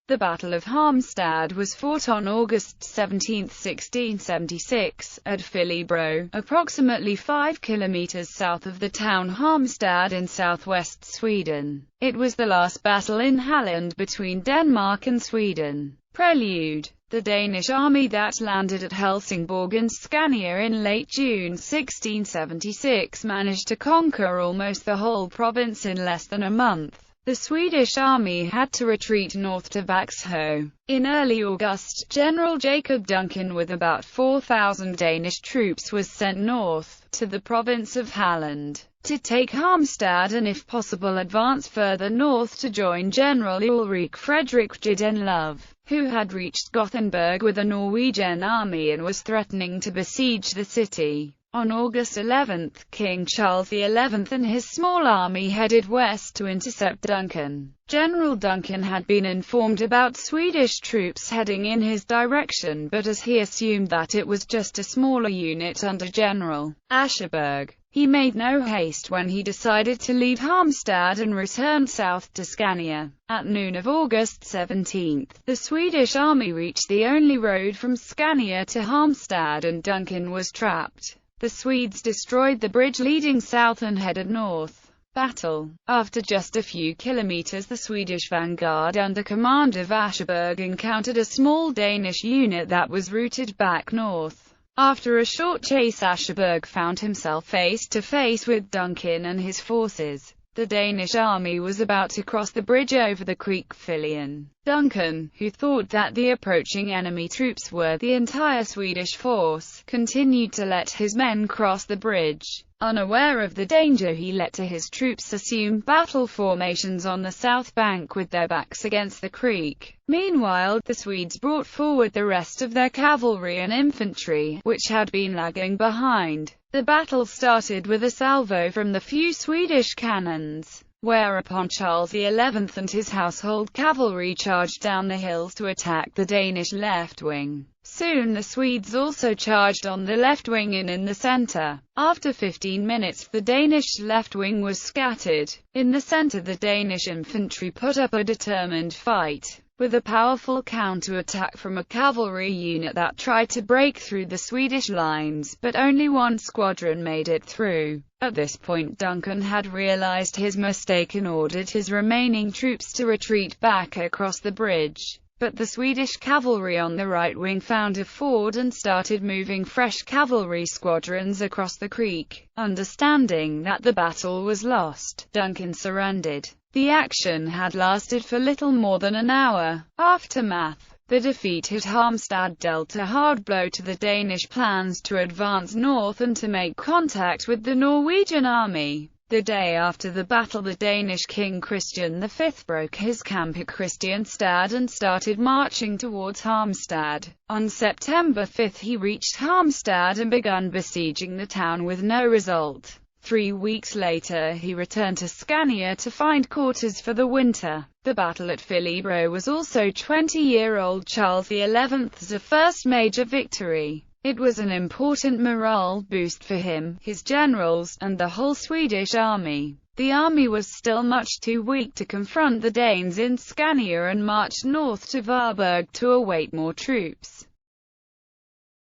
The Battle of Halmstad was fought on August 17, 1676, at Filibro, approximately 5 kilometers south of the town Halmstad in southwest Sweden. It was the last battle in Halland between Denmark and Sweden. Prelude: the Danish army that landed at Helsingborg and Scania in late June 1676 managed to conquer almost the whole province in less than a month. The Swedish army had to retreat north to Vaxhö. In early August, General Jacob Duncan with about 4,000 Danish troops was sent north, to the province of Halland, to take Halmstad and if possible advance further north to join General Ulrik Fredrik Gidenlov, who had reached Gothenburg with a Norwegian army and was threatening to besiege the city. On August 11, King Charles XI and his small army headed west to intercept Duncan. General Duncan had been informed about Swedish troops heading in his direction, but as he assumed that it was just a smaller unit under General Ascherberg, he made no haste when he decided to leave Halmstad and returned south to Scania. At noon of August 17, the Swedish army reached the only road from Scania to Halmstad and Duncan was trapped. The Swedes destroyed the bridge leading south and headed north. Battle. After just a few kilometers, the Swedish vanguard under command of Ascherberg encountered a small Danish unit that was routed back north. After a short chase, Ascherberg found himself face to face with Duncan and his forces. The Danish army was about to cross the bridge over the creek Filian. Duncan, who thought that the approaching enemy troops were the entire Swedish force, continued to let his men cross the bridge. Unaware of the danger, he let his troops assume battle formations on the south bank with their backs against the creek. Meanwhile, the Swedes brought forward the rest of their cavalry and infantry, which had been lagging behind. The battle started with a salvo from the few Swedish cannons, whereupon Charles XI and his household cavalry charged down the hills to attack the Danish left wing. Soon the Swedes also charged on the left wing and in the center. After 15 minutes, the Danish left wing was scattered. In the center, the Danish infantry put up a determined fight, with a powerful counter-attack from a cavalry unit that tried to break through the Swedish lines, but only one squadron made it through. At this point, Duncan had realized his mistake and ordered his remaining troops to retreat back across the bridge. But the Swedish cavalry on the right wing found a ford and started moving fresh cavalry squadrons across the creek. Understanding that the battle was lost, Duncan surrendered. The action had lasted for little more than an hour. Aftermath. The defeat at Halmstad dealt a hard blow to the Danish plans to advance north and to make contact with the Norwegian army. The day after the battle, the Danish king Christian V broke his camp at Kristianstad and started marching towards Halmstad. On September 5 he reached Halmstad and began besieging the town with no result. 3 weeks later, he returned to Scania to find quarters for the winter. The battle at Filibro was also 20-year-old Charles XI's first major victory. It was an important morale boost for him, his generals, and the whole Swedish army. The army was still much too weak to confront the Danes in Scania and marched north to Varberg to await more troops.